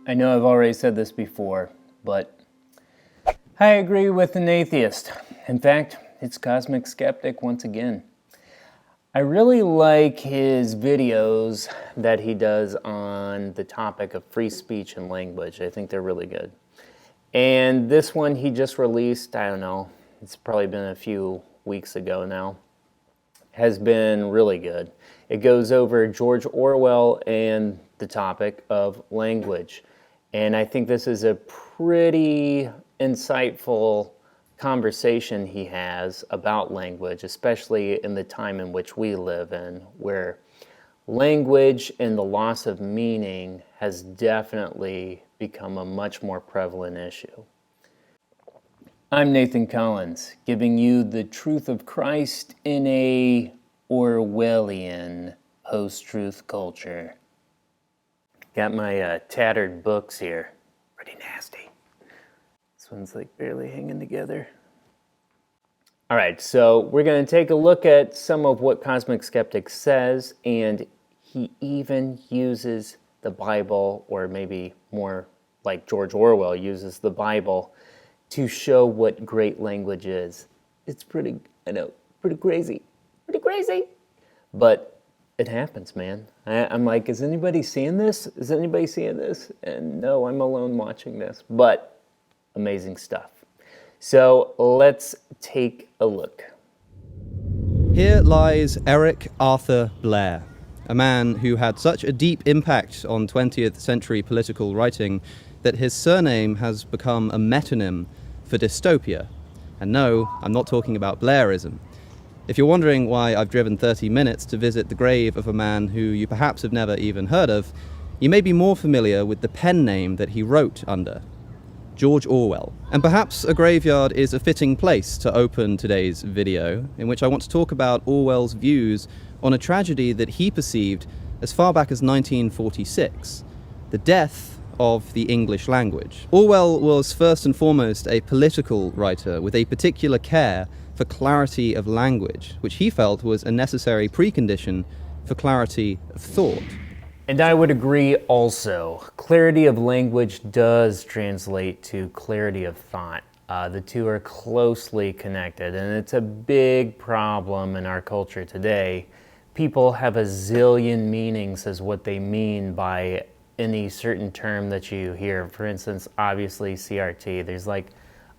I know I've already said this before, but I agree with an atheist. In fact, it's Cosmic Skeptic once again. I really like his videos that he does on the topic of free speech and language. I think they're really good. And this one he just released, I don't know, it's probably been a few weeks ago now, has been really good. It goes over George Orwell and the topic of language. And I think this is a pretty insightful conversation he has about language, especially in the time in which we live in, where language and the loss of meaning has definitely become a much more prevalent issue. I'm Nathan Collins, giving you the truth of Christ in a Orwellian post-truth culture. Got my tattered books here. Pretty nasty. This one's like barely hanging together. All right, so we're going to take a look at some of what Cosmic Skeptic says, and he even uses the Bible, or maybe more like George Orwell uses the Bible, to show what great language is. It's pretty crazy. But it happens, man. I'm like, is anybody seeing this? Is anybody seeing this? And no, I'm alone watching this, but amazing stuff. So let's take a look. Here lies Eric Arthur Blair, a man who had such a deep impact on 20th century political writing that his surname has become a metonym for dystopia. And no, I'm not talking about Blairism. If you're wondering why I've driven 30 minutes to visit the grave of a man who you perhaps have never even heard of, you may be more familiar with the pen name that he wrote under, George Orwell. And perhaps a graveyard is a fitting place to open today's video, in which I want to talk about Orwell's views on a tragedy that he perceived as far back as 1946, the death of the English language. Orwell was first and foremost a political writer with a particular care for clarity of language, which he felt was a necessary precondition for clarity of thought. And I would agree also. Clarity of language does translate to clarity of thought. The two are closely connected, and it's a big problem in our culture today. People have a zillion meanings as what they mean by any certain term that you hear. For instance, obviously CRT. There's like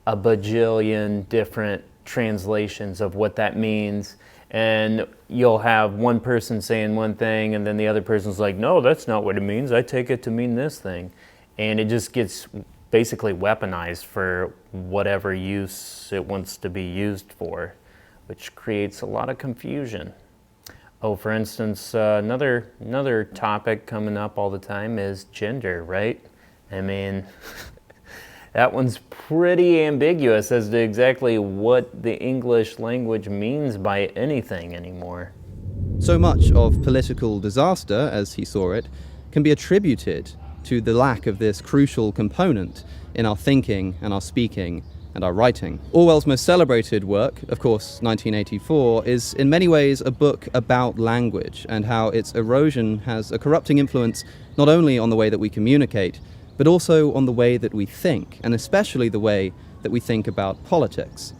a bajillion different translations of what that means, and you'll have one person saying one thing and then the other person's like, no, that's not what it means, I take it to mean this thing, and it just gets basically weaponized for whatever use it wants to be used for, which creates a lot of confusion. Oh, for instance, another topic coming up all the time is gender, right? I mean that one's pretty ambiguous as to exactly what the English language means by anything anymore. So much of political disaster, as he saw it, can be attributed to the lack of this crucial component in our thinking and our speaking and our writing. Orwell's most celebrated work, of course, 1984, is in many ways a book about language and how its erosion has a corrupting influence not only on the way that we communicate, but also on the way that we think, and especially the way that we think about politics.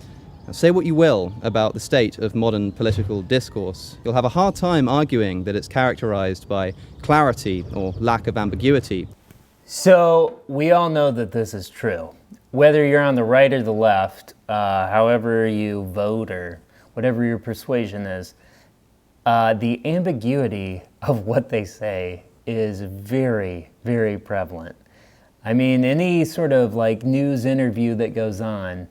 Now, say what you will about the state of modern political discourse, you'll have a hard time arguing that it's characterized by clarity or lack of ambiguity. So we all know that this is true. Whether you're on the right or the left, however you vote or whatever your persuasion is, the ambiguity of what they say is very, very prevalent. I mean, any sort of like news interview that goes on,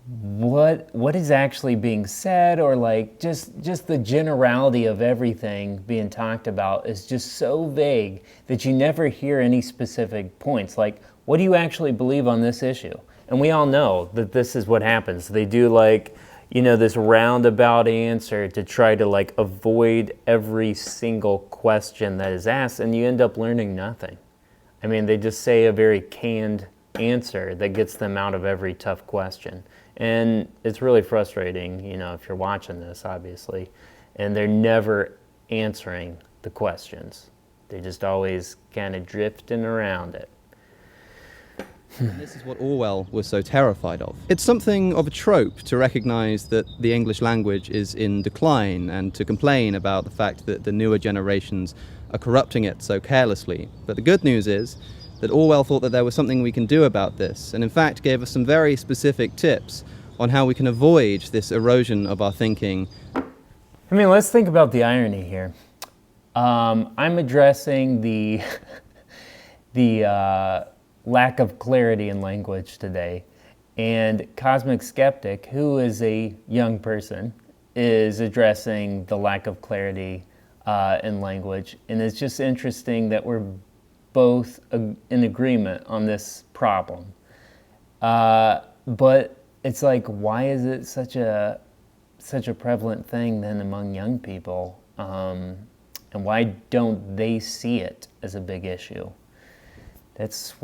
what is actually being said, or like just the generality of everything being talked about is just so vague that you never hear any specific points. Like, what do you actually believe on this issue? And we all know that this is what happens. They do like, this roundabout answer to try to like avoid every single question that is asked, and you end up learning nothing. I mean, they just say a very canned answer that gets them out of every tough question. And it's really frustrating, if you're watching this, obviously. And they're never answering the questions. They're just always kind of drifting around it. And this is what Orwell was so terrified of. It's something of a trope to recognize that the English language is in decline and to complain about the fact that the newer generations are corrupting it so carelessly. But the good news is that Orwell thought that there was something we can do about this, and in fact gave us some very specific tips on how we can avoid this erosion of our thinking. I mean, let's think about the irony here. I'm addressing the lack of clarity in language today, and Cosmic Skeptic, who is a young person, is addressing the lack of clarity in language. And it's just interesting that we're both in agreement on this problem. But it's like, why is it such a prevalent thing then among young people? And why don't they see it as a big issue? This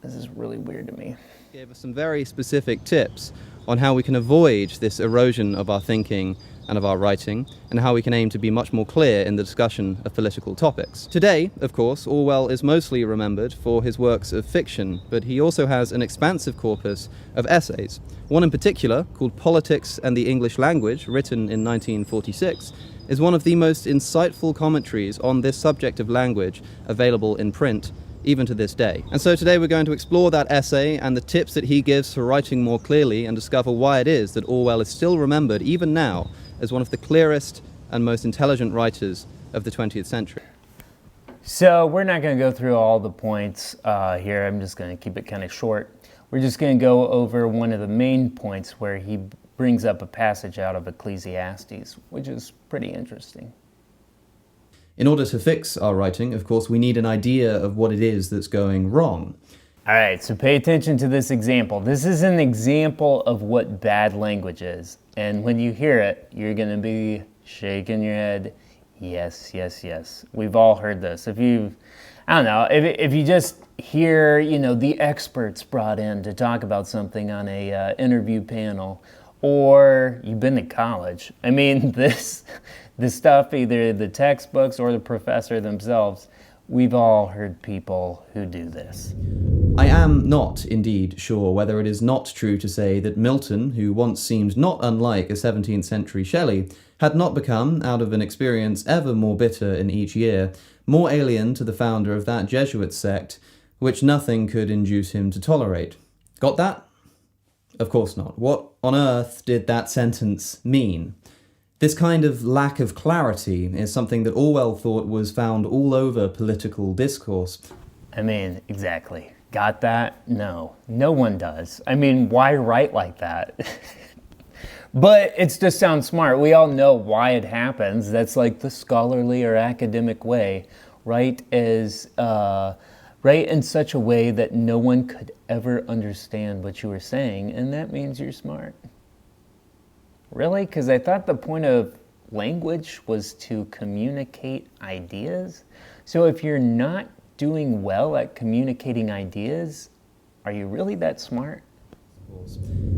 is really weird to me. Gave us some very specific tips on how we can avoid this erosion of our thinking and of our writing, and how we can aim to be much more clear in the discussion of political topics. Today, of course, Orwell is mostly remembered for his works of fiction, but he also has an expansive corpus of essays. One in particular, called Politics and the English Language, written in 1946, is one of the most insightful commentaries on this subject of language available in print, even to this day. And so today we're going to explore that essay and the tips that he gives for writing more clearly, and discover why it is that Orwell is still remembered, even now, as one of the clearest and most intelligent writers of the 20th century. So we're not going to go through all the points here. I'm just going to keep it kind of short. We're just going to go over one of the main points where he brings up a passage out of Ecclesiastes, which is pretty interesting. In order to fix our writing, of course, we need an idea of what it is that's going wrong. All right, so pay attention to this example. This is an example of what bad language is. And when you hear it, you're going to be shaking your head. Yes, yes, yes. We've all heard this. If you just hear, the experts brought in to talk about something on a interview panel, or you've been to college. I mean, this stuff, either the textbooks or the professor themselves, we've all heard people who do this. I am not, indeed, sure whether it is not true to say that Milton, who once seemed not unlike a 17th century Shelley, had not become, out of an experience ever more bitter in each year, more alien to the founder of that Jesuit sect, which nothing could induce him to tolerate. Got that? Of course not. What on earth did that sentence mean? This kind of lack of clarity is something that Orwell thought was found all over political discourse. I mean, exactly. Got that? No. No one does. I mean, why write like that? But it just sounds smart. We all know why it happens. That's like the scholarly or academic way. Write in such a way that no one could ever understand what you were saying, and that means you're smart. Really? Because I thought the point of language was to communicate ideas. So if you're not doing well at communicating ideas, are you really that smart?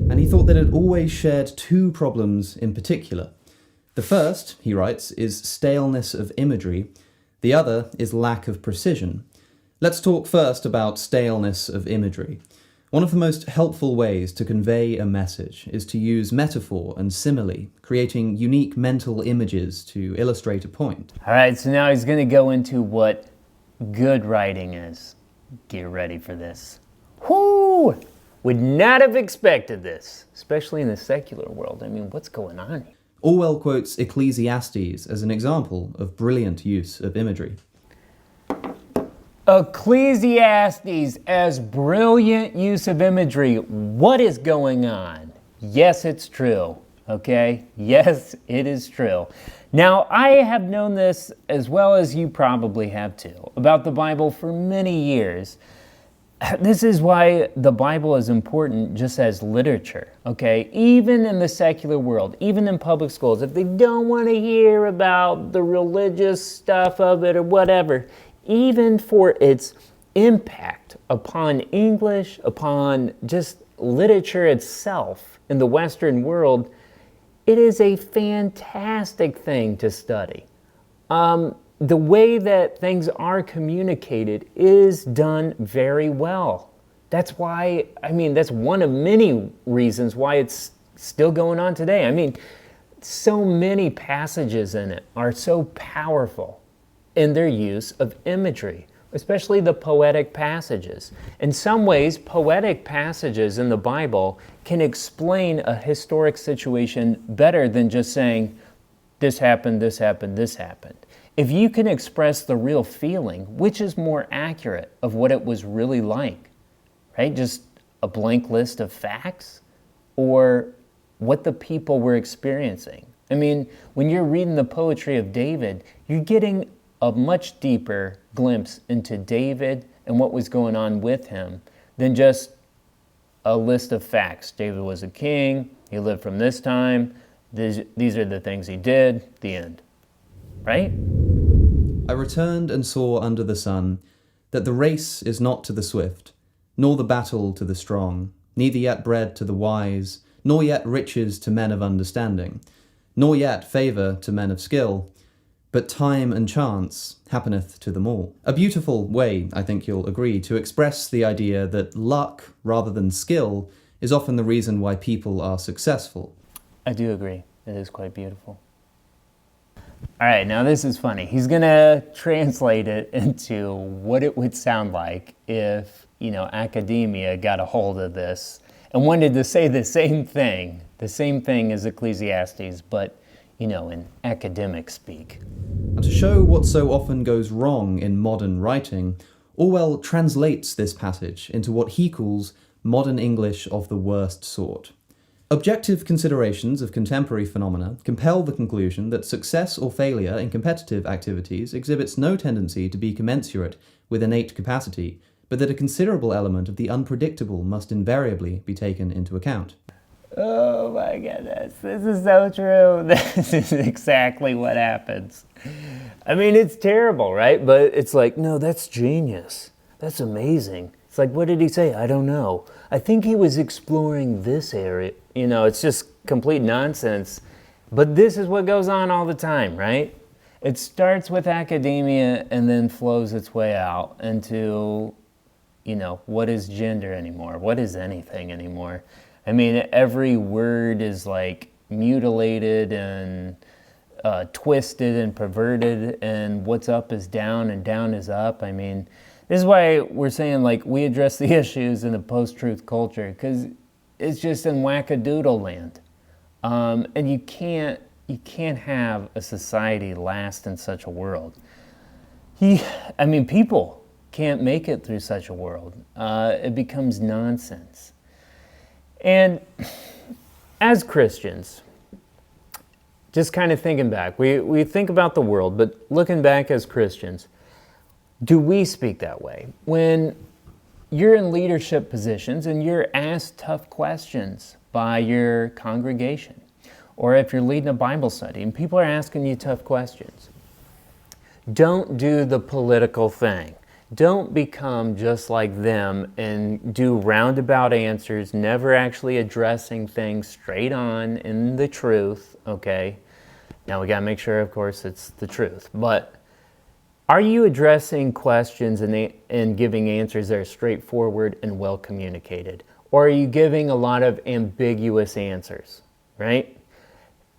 And he thought that it always shared two problems in particular. The first, he writes, is staleness of imagery. The other is lack of precision. Let's talk first about staleness of imagery. One of the most helpful ways to convey a message is to use metaphor and simile, creating unique mental images to illustrate a point. All right, so now he's going to go into what good writing is. Get ready for this. Whoo! Would not have expected this, especially in the secular world. I mean, what's going on here? Orwell quotes Ecclesiastes as an example of brilliant use of imagery. Ecclesiastes as brilliant use of imagery. What is going on? Yes, it's true. Okay? Yes, it is true. Now, I have known this as well as you probably have too, about the Bible for many years. This is why the Bible is important just as literature, okay? Even in the secular world, even in public schools, if they don't want to hear about the religious stuff of it or whatever, even for its impact upon English, upon just literature itself in the Western world, it is a fantastic thing to study. the way that things are communicated is done very well. That's why, that's one of many reasons why it's still going on today. So many passages in it are so powerful in their use of imagery, especially the poetic passages. In some ways, poetic passages in the Bible can explain a historic situation better than just saying, this happened, this happened, this happened. If you can express the real feeling, which is more accurate of what it was really like, right? Just a blank list of facts, or what the people were experiencing. When you're reading the poetry of David, you're getting a much deeper glimpse into David and what was going on with him than just a list of facts. David was a king, he lived from this time, these are the things he did, the end. Right? I returned and saw under the sun that the race is not to the swift, nor the battle to the strong, neither yet bread to the wise, nor yet riches to men of understanding, nor yet favour to men of skill, but time and chance happeneth to them all. A beautiful way, I think you'll agree, to express the idea that luck, rather than skill, is often the reason why people are successful. I do agree. It is quite beautiful. All right, now this is funny. He's going to translate it into what it would sound like if, academia got a hold of this and wanted to say the same thing as Ecclesiastes, but, in academic speak. And to show what so often goes wrong in modern writing, Orwell translates this passage into what he calls modern English of the worst sort. Objective considerations of contemporary phenomena compel the conclusion that success or failure in competitive activities exhibits no tendency to be commensurate with innate capacity, but that a considerable element of the unpredictable must invariably be taken into account. Oh my goodness, this is so true. This is exactly what happens. It's terrible, right? But it's like, no, that's genius. That's amazing. It's like, what did he say? I don't know. I think he was exploring this area. It's just complete nonsense. But this is what goes on all the time, right? It starts with academia and then flows its way out into, what is gender anymore? What is anything anymore? Every word is like mutilated and twisted and perverted, and what's up is down and down is up. This is why we're saying, we address the issues in the post-truth culture, because it's just in wackadoodle land. And you can't have a society last in such a world. People can't make it through such a world. It becomes nonsense. And as Christians, just kind of thinking back, we think about the world, but looking back as Christians, do we speak that way? When you're in leadership positions and you're asked tough questions by your congregation, or if you're leading a Bible study and people are asking you tough questions, don't do the political thing. Don't become just like them and do roundabout answers, never actually addressing things straight on in the truth, okay? Now we gotta make sure, of course, it's the truth, but are you addressing questions and giving answers that are straightforward and well communicated? Or are you giving a lot of ambiguous answers, right?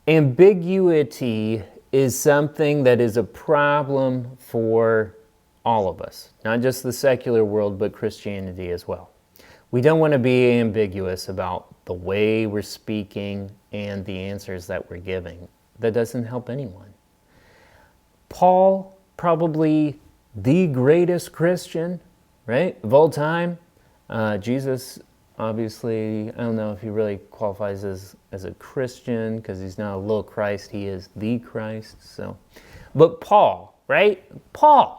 Ambiguity is something that is a problem for all of us, not just the secular world, but Christianity as well. We don't want to be ambiguous about the way we're speaking and the answers that we're giving. That doesn't help anyone. Paul, probably the greatest Christian, right, of all time. Jesus, obviously, I don't know if he really qualifies as a Christian because he's not a little Christ. He is the Christ. But Paul, right? Paul,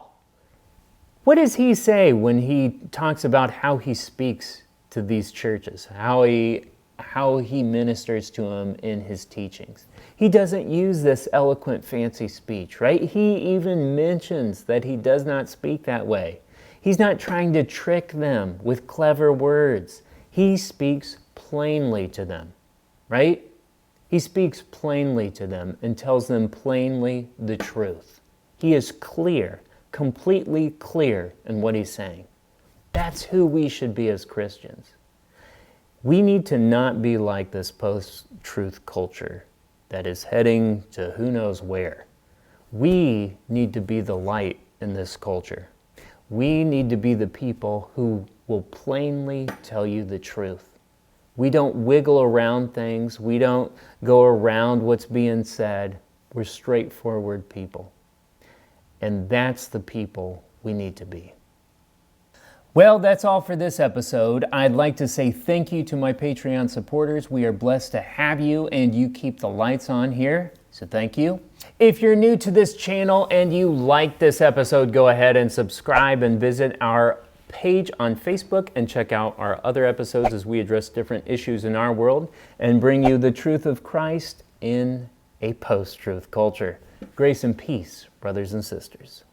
what does he say when he talks about how he speaks to these churches, how he ministers to them in his teachings? He doesn't use this eloquent, fancy speech, right? He even mentions that he does not speak that way. He's not trying to trick them with clever words. He speaks plainly to them, right? He speaks plainly to them and tells them plainly the truth. He is clear, completely clear in what he's saying. That's who we should be as Christians. We need to not be like this post-truth culture that is heading to who knows where. We need to be the light in this culture. We need to be the people who will plainly tell you the truth. We don't wiggle around things. We don't go around what's being said. We're straightforward people. And that's the people we need to be. Well, that's all for this episode. I'd like to say thank you to my Patreon supporters. We are blessed to have you, and you keep the lights on here, so thank you. If you're new to this channel and you like this episode, go ahead and subscribe and visit our page on Facebook and check out our other episodes as we address different issues in our world and bring you the truth of Christ in a post-truth culture. Grace and peace, brothers and sisters.